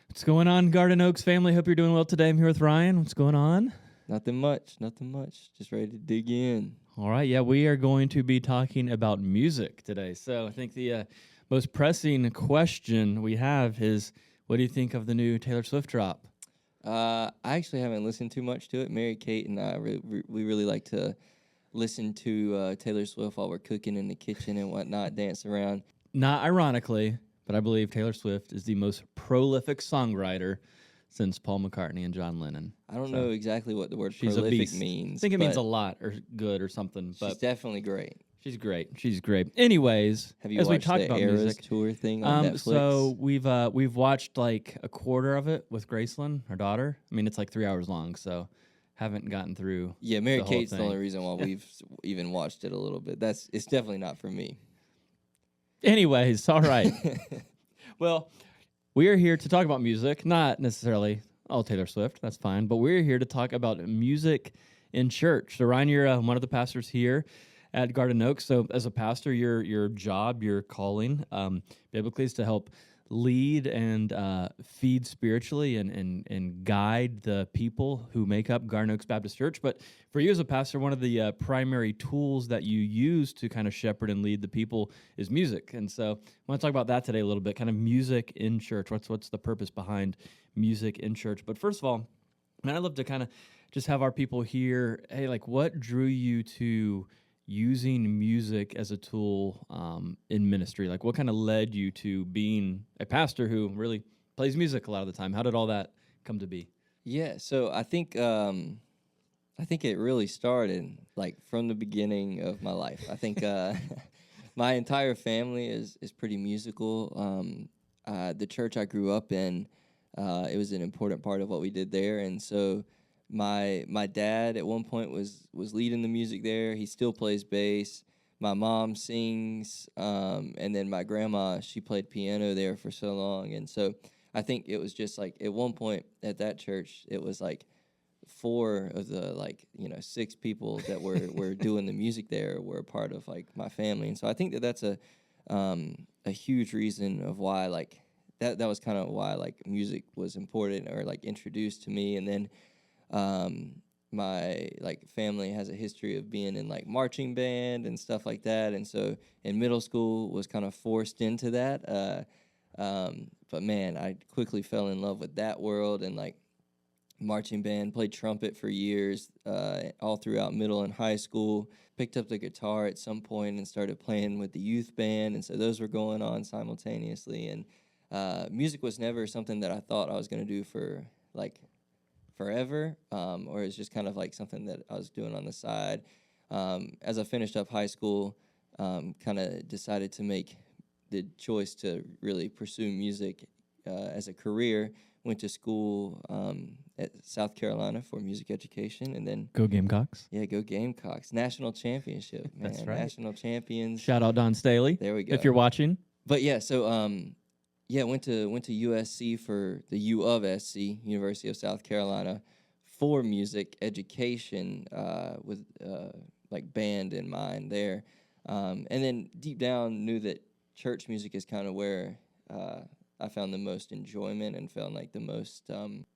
What's going on, Garden Oaks family? Hope you're doing well today. I'm here with Ryan. What's going on? Nothing much. Just ready to dig in. All right, yeah, we are going to be talking about music today. So I think the most pressing question we have is, what do you think of the new Taylor Swift drop? I actually haven't listened too much to it. Mary Kate and I, we really like to listen to Taylor Swift while we're cooking in the kitchen and whatnot, dance around. Not ironically, but I believe Taylor Swift is the most prolific songwriter since Paul McCartney and John Lennon. I don't know exactly what the word She's a prolific beast. means. I think it means a lot or good or something. She's But definitely great. she's great. She's great. Anyways, Have you as we watched talk the about Eras music, tour thing on Netflix? so we've watched like a quarter of it with Graceland, our daughter. I mean, it's like 3 hours long, so haven't gotten through. Yeah, Mary the whole Kate's the thing. only reason why we've even watched it a little bit. It's definitely not for me. Anyways, all right. Well, we are here to talk about music, not necessarily all Taylor Swift. That's fine, but we're here to talk about music in church. So Ryan, you're one of the pastors here at Garden Oaks. So as a pastor, your job, your calling, biblically, is to help lead and feed spiritually and guide the people who make up Garden Oaks Baptist Church. But for you as a pastor, one of the primary tools that you use to kind of shepherd and lead the people is music. And so I want to talk about that today a little bit, kind of music in church. What's the purpose behind music in church? But first of all, man, I'd love to kind of just have our people hear, hey, like what drew you to using music as a tool in ministry? Like what kind of led you to being a pastor who really plays music a lot of the time? How did all that come to be? Yeah, so I think it really started like from the beginning of my life. I think my entire family is pretty musical. The church I grew up in, it was an important part of what we did there, and so my dad at one point was leading the music there. He still plays bass. My mom sings, and then my grandma, she played piano there for so long, and so I think it was just like at one point at that church, it was like 4 of the 6 people that were doing the music there were a part of like my family, and so I think that's a huge reason of why like that was kind of why like music was important or like introduced to me. And then my like family has a history of being in like marching band and stuff like that, and so in middle school was kind of forced into that. But man, I quickly fell in love with that world and like marching band. Played trumpet for years, all throughout middle and high school. Picked up the guitar at some point and started playing with the youth band, and so those were going on simultaneously. And music was never something that I thought I was going to do for like forever, or it's just kind of like something that I was doing on the side. As I finished up high school, kind of decided to make the choice to really pursue music as a career. Went to school at South Carolina for music education, and then Go Gamecocks. Yeah, go Gamecocks. National championship, man. That's right. National champions. Shout out Don Staley. There we go. If you're watching. But yeah, so went to USC for the U of SC, University of South Carolina, for music education with like band in mind there. And then deep down knew that church music is kind of where I found the most enjoyment and found like the most,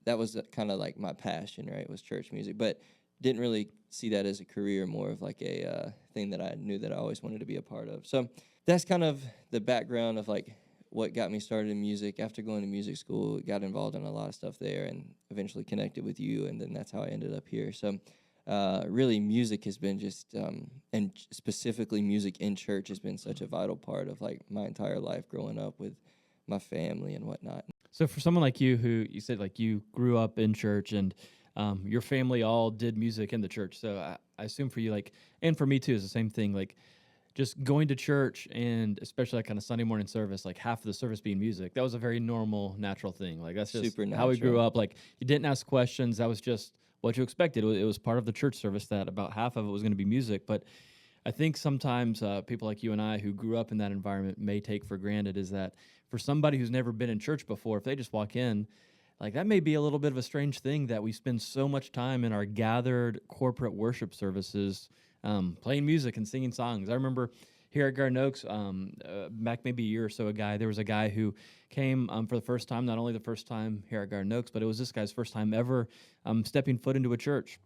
that was kind of like my passion, right, was church music. But didn't really see that as a career, more of like a thing that I knew that I always wanted to be a part of. So that's kind of the background of like what got me started in music. After going to music school, got involved in a lot of stuff there and eventually connected with you, and then that's how I ended up here. So really music has been just, and specifically music in church has been such a vital part of like my entire life growing up with my family and whatnot. So for someone like you who you said like you grew up in church and your family all did music in the church. So I assume for you, like, and for me too, is the same thing. Like just going to church and especially like kind of Sunday morning service, like half of the service being music, that was a very normal, natural thing. Like that's just Super how we grew natural. up. Like you didn't ask questions. That was just what you expected. It was part of the church service that about half of it was going to be music. But I think sometimes people like you and I who grew up in that environment may take for granted is that for somebody who's never been in church before, if they just walk in, like that may be a little bit of a strange thing that we spend so much time in our gathered corporate worship services playing music and singing songs. I remember here at Garden Oaks, back maybe a year or so ago, there was a guy who came for the first time, not only the first time here at Garden Oaks, but it was this guy's first time ever stepping foot into a church.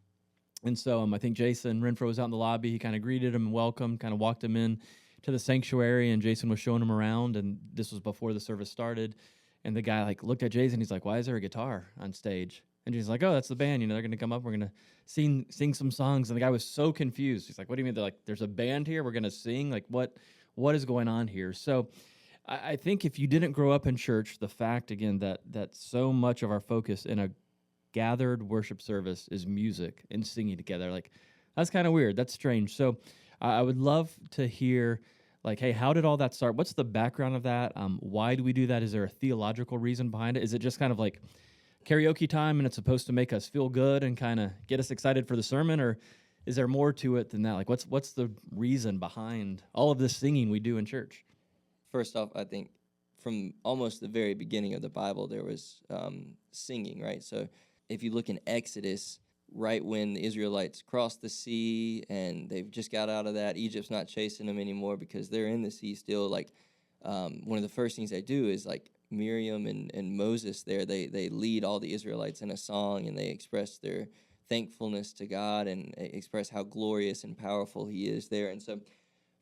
And so I think Jason Renfro was out in the lobby. He kind of greeted him and welcomed, kind of walked him in to the sanctuary, and Jason was showing him around, and this was before the service started. And the guy looked at Jason. He's like, "Why is there a guitar on stage?" And he's like, "Oh, that's the band. They're going to come up. We're going to sing some songs." And the guy was so confused. He's like, "What do you mean? They're like, there's a band here. We're going to sing. Like, what is going on here?" So I think if you didn't grow up in church, the fact again that so much of our focus in a gathered worship service is music and singing together, like that's kind of weird. That's strange. So I would love to hear, hey, how did all that start? What's the background of that? Why do we do that? Is there a theological reason behind it? Is it just kind of like karaoke time and it's supposed to make us feel good and kind of get us excited for the sermon, or is there more to it than that? Like, what's the reason behind all of this singing we do in church? First off, I think from almost the very beginning of the Bible, there was singing, right? So if you look in Exodus, right when the Israelites crossed the sea and they've just got out of that, Egypt's not chasing them anymore because they're in the sea still. One of the first things they do is Miriam and Moses there, they lead all the Israelites in a song, and they express their thankfulness to God and express how glorious and powerful he is there. And so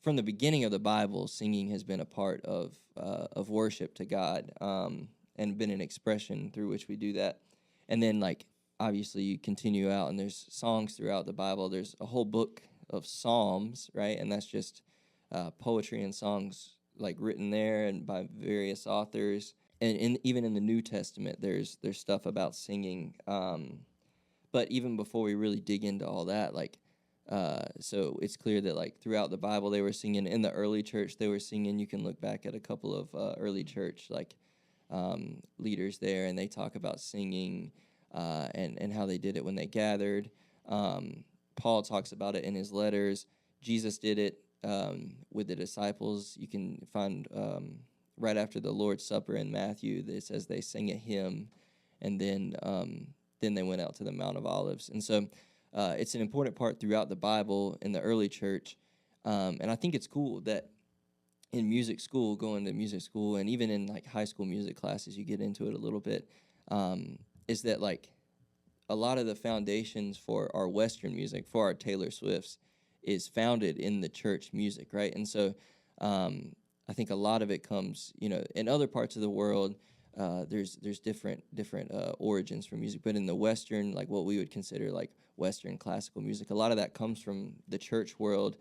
from the beginning of the Bible, singing has been a part of worship to God, and been an expression through which we do that. And then obviously you continue out and there's songs throughout the Bible. There's a whole book of Psalms, right? And that's just poetry and songs written there and by various authors. And even in the New Testament, there's stuff about singing. But even before we really dig into all that, so it's clear that throughout the Bible they were singing. In the early church they were singing. You can look back at a couple of early church leaders there, and they talk about singing and how they did it when they gathered. Paul talks about it in his letters. Jesus did it with the disciples. You can find right after the Lord's Supper in Matthew, it says they sang a hymn, and then they went out to the Mount of Olives. And so it's an important part throughout the Bible in the early church. And I think it's cool that in music school, going to music school, and even in high school music classes, you get into it a little bit, is that a lot of the foundations for our Western music, for our Taylor Swifts, is founded in the church music, right? And so I think a lot of it comes, in other parts of the world, there's different origins for music, but in the Western, what we would consider Western classical music, a lot of that comes from the church world.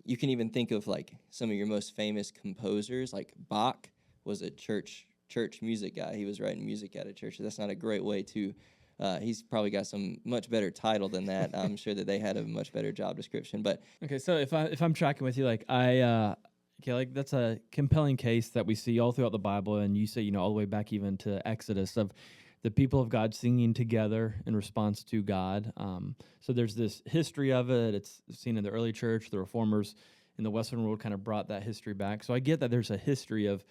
You can even think of some of your most famous composers, Bach was a church music guy. He was writing music at a church. That's not a great way to. He's probably got some much better title than that. I'm sure that they had a much better job description. But okay, so if I'm tracking with you, that's a compelling case that we see all throughout the Bible, and you say all the way back even to Exodus of the people of God singing together in response to God. So there's this history of it. It's seen in the early church. The reformers in the Western world kind of brought that history back. So I get that there's a history of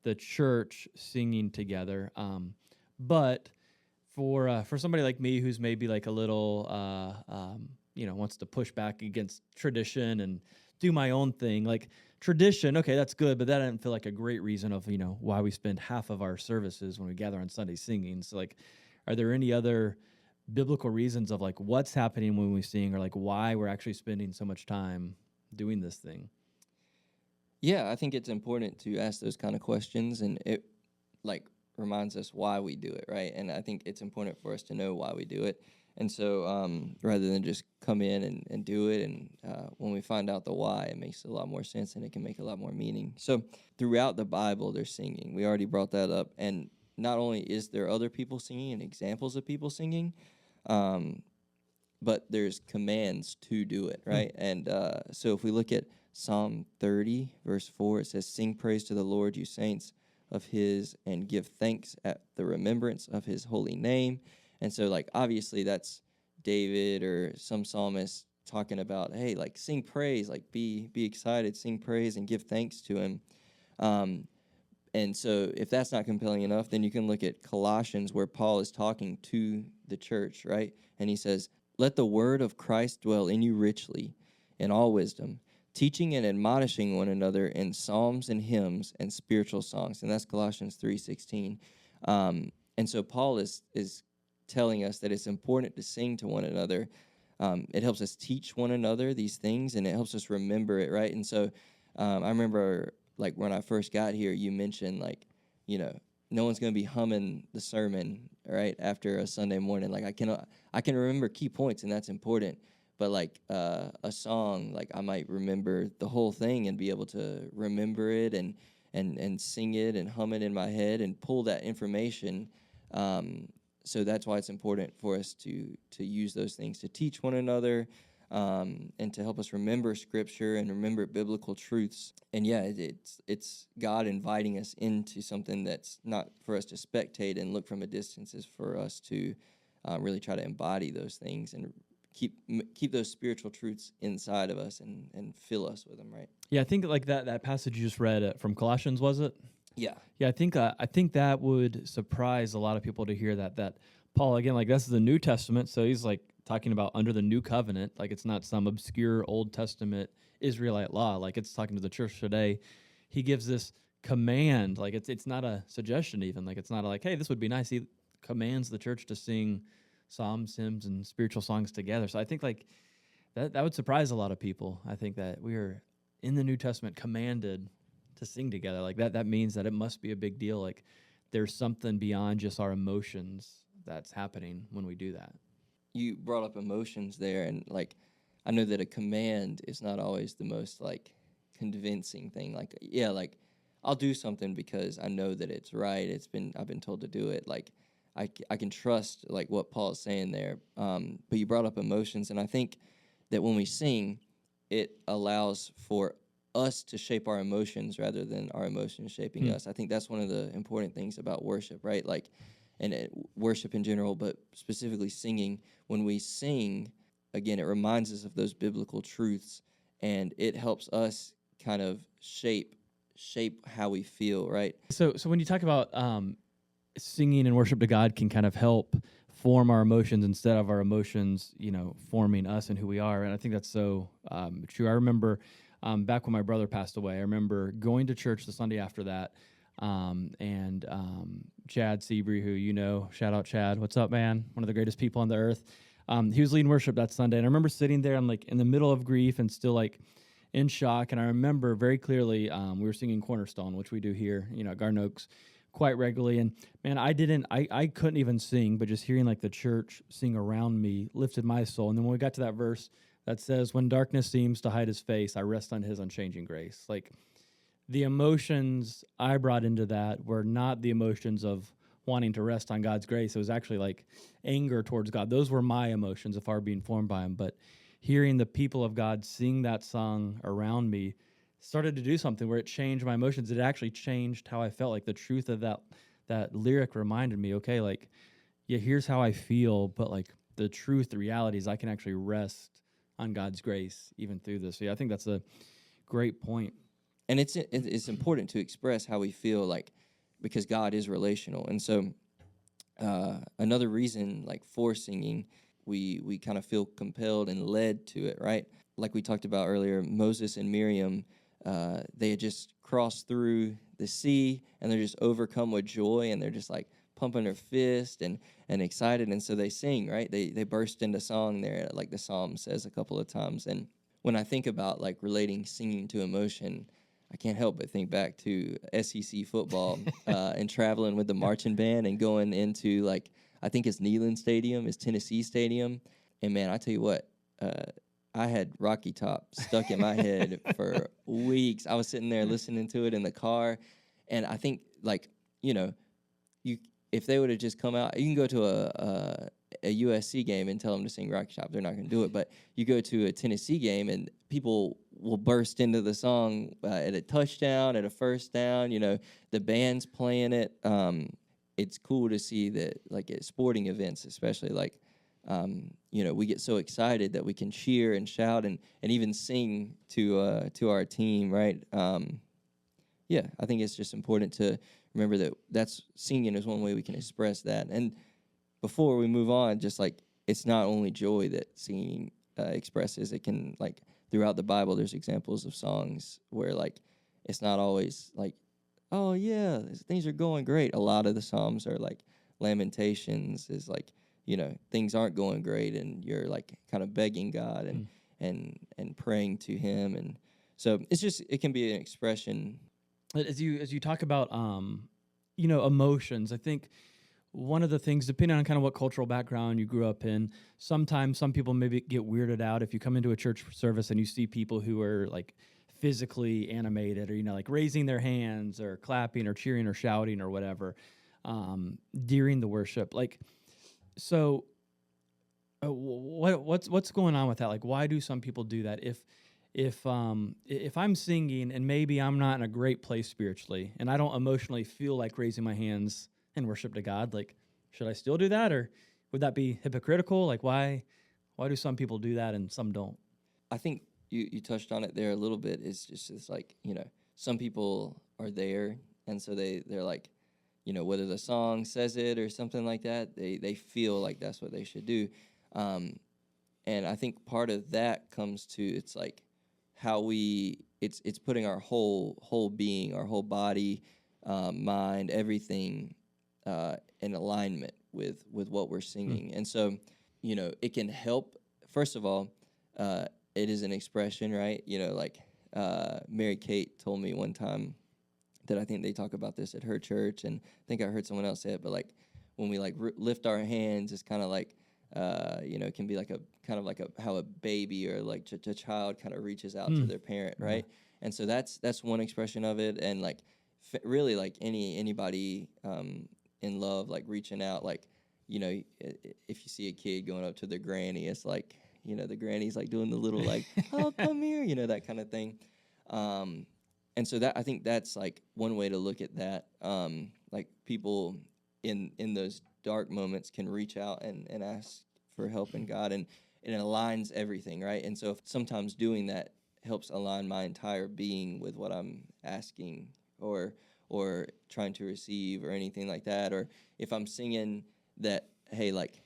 the church singing together, but for somebody like me who's maybe a little wants to push back against tradition and do my own thing, tradition, okay, that's good, but that didn't feel like a great reason of why we spend half of our services when we gather on Sunday singing. So are there any other biblical reasons of what's happening when we sing, or why we're actually spending so much time doing this thing? Yeah, I think it's important to ask those kind of questions, and it reminds us why we do it, right? And I think it's important for us to know why we do it. And so rather than just come in and do it, and when we find out the why, it makes a lot more sense and it can make a lot more meaning. So throughout the Bible, there's singing. We already brought that up. And not only is there other people singing and examples of people singing, but there's commands to do it, right? And so if we look at Psalm 30, verse 4, it says, "Sing praise to the Lord, you saints of his, and give thanks at the remembrance of his holy name." And so obviously that's David or some psalmist talking about, hey, sing praise, be excited, sing praise and give thanks to him. And so if that's not compelling enough, then you can look at Colossians, where Paul is talking to the church, right? And he says, "Let the word of Christ dwell in you richly in all wisdom, teaching and admonishing one another in psalms and hymns and spiritual songs. And that's Colossians 3:16. And so Paul is telling us that it's important to sing to one another. It helps us teach one another these things, and it helps us remember it, right? And so I remember, like, when I first got here, you mentioned, like, no one's going to be humming the sermon, right, after a Sunday morning. Like, I can remember key points, and that's important. But, like, a song, like, I might remember the whole thing and be able to remember it and sing it and hum it in my head and pull that information. So that's why it's important for us to use those things to teach one another, and to help us remember Scripture and remember biblical truths. And yeah, it's God inviting us into something that's not for us to spectate and look from a distance. Is for us to really try to embody those things and keep those spiritual truths inside of us and fill us with them, right? Yeah, I think like that passage you just read from Colossians, was it? Yeah. Yeah, I think that would surprise a lot of people to hear that Paul, again, like, this is the New Testament, so he's like talking about under the new covenant, like it's not some obscure Old Testament Israelite law, like it's talking to the church today. He gives this command, like it's not a suggestion even, like it's not like, hey, this would be nice. He commands the church to sing psalms, hymns, and spiritual songs together. So I think like that would surprise a lot of people. I think that we are in the New Testament commanded to sing together. Like that means that it must be a big deal. Like there's something beyond just our emotions that's happening when we do that. You brought up emotions there, and like I know that a command is not always the most like convincing thing. Like, yeah, like I'll do something because I know that it's right. I've been told to do it. Like I can trust like what Paul is saying there. But you brought up emotions, and I think that when we sing, it allows for us to shape our emotions rather than our emotions shaping us. I think that's one of the important things about worship, right? Like, and worship in general, but specifically singing. When we sing, again, it reminds us of those biblical truths, and it helps us kind of shape how we feel, right? So when you talk about singing and worship to God can kind of help form our emotions instead of our emotions, forming us and who we are. And I think that's so true. I remember back when my brother passed away, I remember going to church the Sunday after that, and Chad Seabury, who shout out Chad, what's up, man? One of the greatest people on the earth. He was leading worship that Sunday, and I remember sitting there, I'm like in the middle of grief and still like in shock. And I remember very clearly we were singing Cornerstone, which we do here, at Garden Oaks, quite regularly. And man, I couldn't even sing, but just hearing like the church sing around me lifted my soul. And then when we got to that verse that says, "When darkness seems to hide his face, I rest on his unchanging grace," like the emotions I brought into that were not the emotions of wanting to rest on God's grace. It was actually like anger towards God. Those were my emotions if I were being formed by him. But hearing the people of God sing that song around me started to do something where it changed my emotions. It actually changed how I felt. Like the truth of that lyric reminded me, okay, like, yeah, here's how I feel, but like the truth, the reality is I can actually rest on God's grace even through this. So yeah, I think that's a great point. And it's important to express how we feel, like, because God is relational. And so another reason, like, for singing, we kind of feel compelled and led to it, right? Like we talked about earlier, Moses and Miriam, they had just crossed through the sea, and they're just overcome with joy, and they're just, like, pumping their fist and excited, and so they sing, right? They burst into song there, like the Psalm says a couple of times. And when I think about, like, relating singing to emotion, I can't help but think back to SEC football and traveling with the marching band and going into, like, I think it's Neyland Stadium, it's Tennessee Stadium. And, man, I tell you what, I had Rocky Top stuck in my head for weeks. I was sitting there listening to it in the car, and I think, like, if they would have just come out, you can go to a USC game and tell them to sing Rocky Top. They're not going to do it. But you go to a Tennessee game, and people will burst into the song at a touchdown, at a first down. The band's playing it. It's cool to see that, like, at sporting events especially, like, we get so excited that we can cheer and shout and even sing to our team, right? I think it's just important to remember that's singing is one way we can express that. And before we move on, just like it's not only joy that singing expresses, it can, like, throughout the Bible, there's examples of songs where like it's not always like, oh yeah, things are going great. A lot of the Psalms are like lamentations, is like, things aren't going great, and you're like kind of begging God and praying to Him, and so it can be an expression. As you talk about emotions, I think one of the things, depending on kind of what cultural background you grew up in, sometimes some people maybe get weirded out if you come into a church service and you see people who are like physically animated, or like raising their hands or clapping or cheering or shouting or whatever during the worship. Like, so what's going on with that? Like, why do some people do that? If I'm singing and maybe I'm not in a great place spiritually and I don't emotionally feel like raising my hands in worship to God, like, should I still do that, or would that be hypocritical? Like, why do some people do that and some don't? I think you touched on it there a little bit. It's like, some people are there, and so they're like, whether the song says it or something like that, they feel like that's what they should do. And I think part of that comes to, it's like how it's putting our whole being, our whole body, mind, everything in alignment with what we're singing. And so, it can help. First of all, it is an expression, right? Like Mary Kate told me one time that I think they talk about this at her church, and I think I heard someone else say it, but like when we like lift our hands, it's kind of like, it can be like how a baby or like a child kind of reaches out to their parent, right? And so that's one expression of it, and like really like anybody in love, like reaching out, like, if you see a kid going up to their granny, it's like, the granny's like doing the little like, oh, come here, that kind of thing. And so that, I think that's like one way to look at that. Like people in those dark moments can reach out and ask for help in God, and it aligns everything, right? And so sometimes doing that helps align my entire being with what I'm asking or trying to receive or anything like that. Or if I'm singing that, hey, like,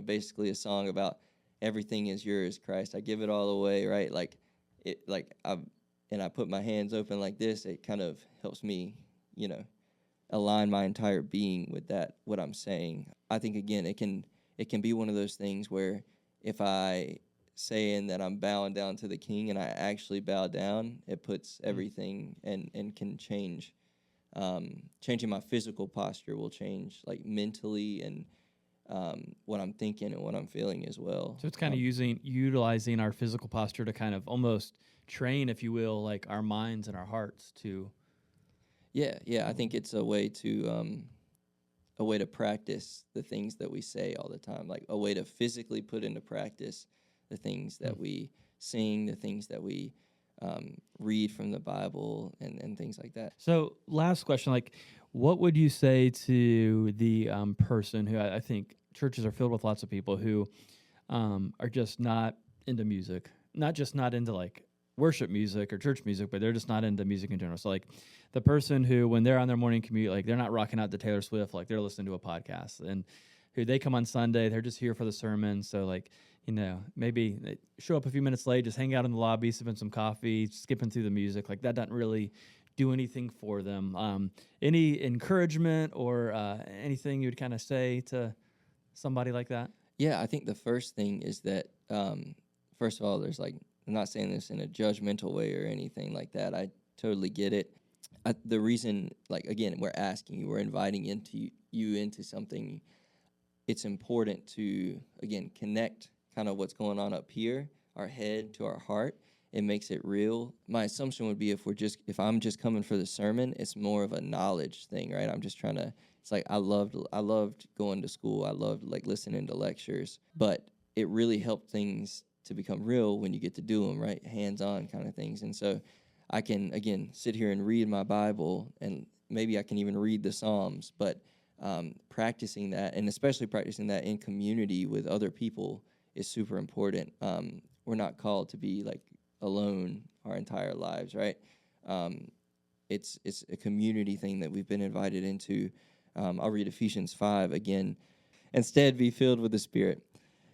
basically a song about everything is yours, Christ, I give it all away, right? Like it, like I put my hands open like this, it kind of helps me, align my entire being with that, what I'm saying. I think, again, it can be one of those things where if I saying that I'm bowing down to the King and I actually bow down, it puts everything and can change. Changing my physical posture will change, like mentally, and what I'm thinking and what I'm feeling as well. So it's kind of utilizing our physical posture to kind of almost train, if you will, like our minds and our hearts to. Yeah. I think it's a way to practice the things that we say all the time, like a way to physically put into practice the things that we sing, the things that we read from the Bible, and things like that. So last question, like, what would you say to the person who, I think churches are filled with lots of people who are just not into music, not just not into like worship music or church music, but they're just not into music in general. So like the person who, when they're on their morning commute, like they're not rocking out to Taylor Swift, like they're listening to a podcast, and who they come on Sunday, they're just here for the sermon. So like, maybe they show up a few minutes late, just hang out in the lobby, sipping some coffee, skipping through the music. Like that doesn't really do anything for them. Any encouragement or anything you would kind of say to somebody like that? Yeah, I think the first thing is that, first of all, there's like, I'm not saying this in a judgmental way or anything like that. I totally get it. The reason, like, again, we're asking you, we're inviting you into something. It's important to, again, connect kind of what's going on up here, our head to our heart. It makes it real. My assumption would be if I'm just coming for the sermon, it's more of a knowledge thing, right? I'm just trying to. It's like I loved going to school. I loved like listening to lectures, but it really helped things to become real when you get to do them, right? Hands-on kind of things. And so I can, again, sit here and read my Bible, and maybe I can even read the Psalms, but practicing that, and especially practicing that in community with other people, is super important. We're not called to be like alone our entire lives, right? It's a community thing that we've been invited into. I'll read Ephesians 5 again. Instead, be filled with the Spirit,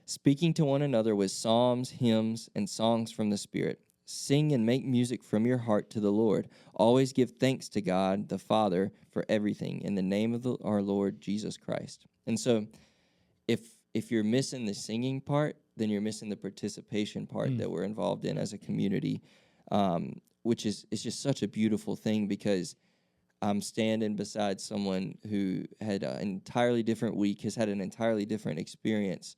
speaking to one another with psalms, hymns, and songs from the Spirit, sing and make music from your heart to the Lord. Always give thanks to God the Father for everything in the name of our Lord Jesus Christ. And so if you're missing the singing part, then you're missing the participation part that we're involved in as a community, which is just such a beautiful thing, because I'm standing beside someone who had an entirely different week, has had an entirely different experience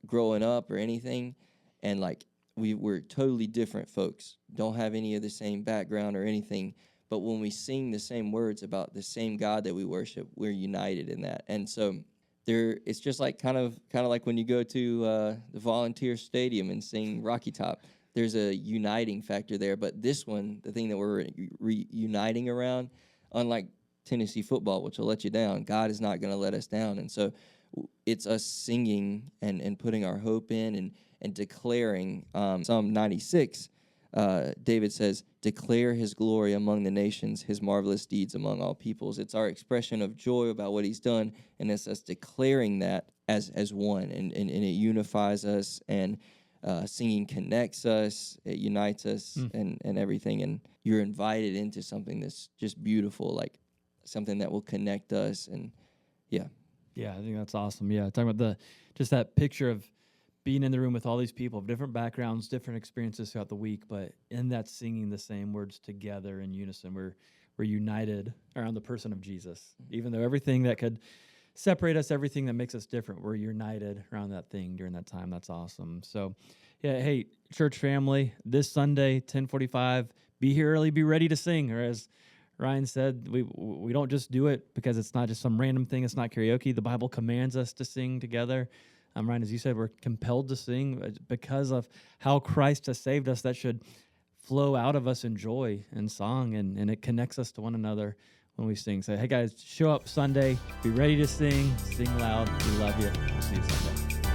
growing up or anything, and like we're totally different folks, don't have any of the same background or anything, but when we sing the same words about the same God that we worship, we're united in that. And so it's just like kind of like when you go to the Volunteer Stadium and sing Rocky Top. There's a uniting factor there, but this one, the thing that we're uniting around, unlike Tennessee football, which will let you down, God is not going to let us down. And so it's us singing and putting our hope in and declaring. Psalm 96, David says, declare his glory among the nations, his marvelous deeds among all peoples. It's our expression of joy about what he's done, and it's us declaring that as one, and it unifies us, and singing connects us, it unites us, and everything. And you're invited into something that's just beautiful, like something that will connect us. And yeah, I think that's awesome. Yeah, talking about just that picture of being in the room with all these people of different backgrounds, different experiences throughout the week, but in that singing the same words together in unison, we're united around the person of Jesus. Even though everything that could separate us, everything that makes us different, we're united around that thing during that time. That's awesome. So, yeah, hey, church family, this Sunday, 10:45, be here early, be ready to sing. Or as Ryan said, we don't just do it because it's not just some random thing. It's not karaoke. The Bible commands us to sing together. Ryan, as you said, we're compelled to sing because of how Christ has saved us. That should flow out of us in joy and song, and it connects us to one another when we sing. So, hey, guys, show up Sunday. Be ready to sing. Sing loud. We love you. We'll see you Sunday.